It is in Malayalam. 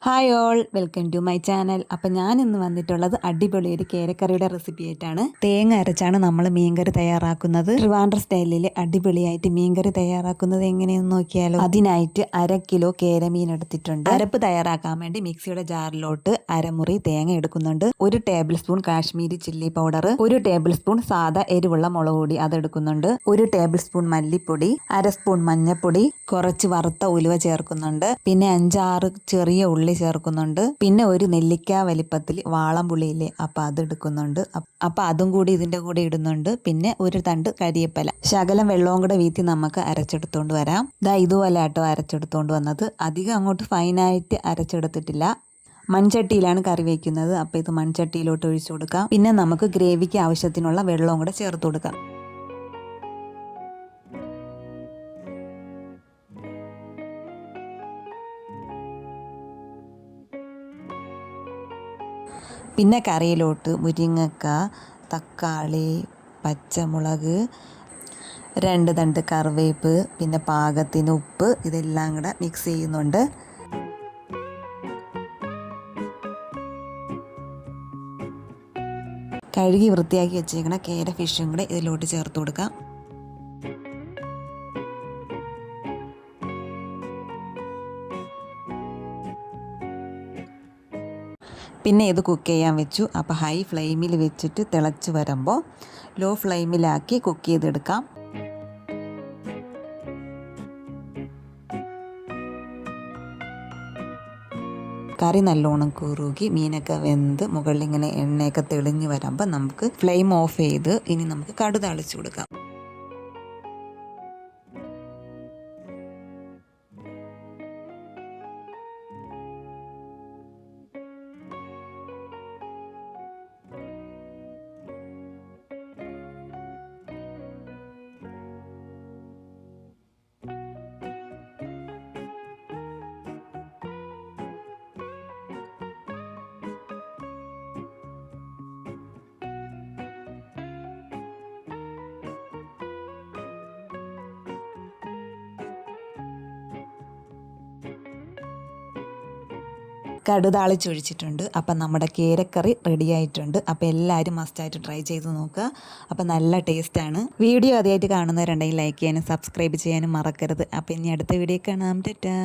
Hi all, welcome to my channel. അപ്പം ഞാൻ ഇന്ന് വന്നിട്ടുള്ളത് അടിപൊളി ഒരു കേരക്കറിയുടെ റെസിപ്പി ആയിട്ടാണ്. തേങ്ങ അരച്ചാണ് നമ്മൾ മീൻകറി തയ്യാറാക്കുന്നത്. ട്രിവാൻഡ്രം സ്റ്റൈലിൽ അടിപൊളിയായിട്ട് മീൻകറി തയ്യാറാക്കുന്നത് എങ്ങനെയെന്ന് നോക്കിയാലോ. അതിനായിട്ട് 1/2 കിലോ കേരമീൻ എടുത്തിട്ടുണ്ട്. അരപ്പ് തയ്യാറാക്കാൻ വേണ്ടി മിക്സിയുടെ ജാറിലോട്ട് അരമുറി തേങ്ങ എടുക്കുന്നുണ്ട്. 1 table spoon Kashmiri chilli powder, 1 table spoon സാദാ എരിവുള്ള മുളക് പൊടി അതെടുക്കുന്നുണ്ട്, 1 ടേബിൾ സ്പൂൺ മല്ലിപ്പൊടി, 1/2 സ്പൂൺ മഞ്ഞൾപ്പൊടി, കുറച്ച് വറുത്ത ഉലുവ ചേർക്കുന്നുണ്ട്, പിന്നെ 5-6 ചെറിയ ഉള്ളി ചേർക്കുന്നുണ്ട്, പിന്നെ ഒരു നെല്ലിക്ക വലിപ്പത്തിൽ വാളംപുളിയില്ലേ അപ്പം അതെടുക്കുന്നുണ്ട്. അപ്പം അതും കൂടി ഇതിൻ്റെ കൂടെ ഇടുന്നുണ്ട്. പിന്നെ ഒരു തണ്ട് കരിയേപ്പില, ശകലം വെള്ളവും കൂടെ വീത്തി നമുക്ക് അരച്ചെടുത്തോണ്ട് വരാം. ഇതുപോലെ ആട്ടോ അരച്ചെടുത്തോണ്ട് വന്നത്. അധികം അങ്ങോട്ട് ഫൈനായിട്ട് അരച്ചെടുത്തിട്ടില്ല. മൺചട്ടിയിലാണ് കറി വയ്ക്കുന്നത്. അപ്പോൾ ഇത് മൺചട്ടിയിലോട്ട് ഒഴിച്ചു കൊടുക്കാം. പിന്നെ നമുക്ക് ഗ്രേവിക്ക് ആവശ്യത്തിനുള്ള വെള്ളവും കൂടെ ചേർത്ത് കൊടുക്കാം. പിന്നെ കറിയിലോട്ട് മുരിങ്ങക്ക, തക്കാളി, പച്ചമുളക്, 2 തണ്ട് കറിവേപ്പ്, പിന്നെ പാകത്തിന് ഉപ്പ്, ഇതെല്ലാം കൂടെ മിക്സ് ചെയ്യുന്നുണ്ട്. കഴുകി വൃത്തിയാക്കി വെച്ചേക്കണ കേര ഫിഷും കൂടെ ഇതിലോട്ട് ചേർത്ത് കൊടുക്കാം. പിന്നെ ഇത് കുക്ക് ചെയ്യാൻ വെച്ചു. അപ്പോൾ ഹൈ ഫ്ലെയിമിൽ വെച്ചിട്ട് തിളച്ച് വരുമ്പോൾ ലോ ഫ്ലെയിമിലാക്കി കുക്ക് ചെയ്തെടുക്കാം. കറി നല്ലോണം കുറുകി മീനൊക്കെ വെന്ത് മുകളിൽ ഇങ്ങനെ എണ്ണയൊക്കെ തെളിഞ്ഞ് വരുമ്പോൾ നമുക്ക് ഫ്ലെയിം ഓഫ് ചെയ്ത് ഇനി നമുക്ക് കടുക് താളിച്ച് കൊടുക്കാം. കടുക് താളിച്ചൊഴിച്ചിട്ടുണ്ട്. അപ്പം നമ്മുടെ കേരക്കറി റെഡി ആയിട്ടുണ്ട്. അപ്പോൾ എല്ലാവരും മസ്റ്റായിട്ട് ട്രൈ ചെയ്ത് നോക്കുക. അപ്പം നല്ല ടേസ്റ്റാണ്. വീഡിയോ ആദ്യമായിട്ട് കാണുന്നവരുണ്ടെങ്കിൽ ലൈക്ക് ചെയ്യാനും സബ്സ്ക്രൈബ് ചെയ്യാനും മറക്കരുത്. അപ്പം ഇനി അടുത്ത വീഡിയോ കാണാം. ടാറ്റാ.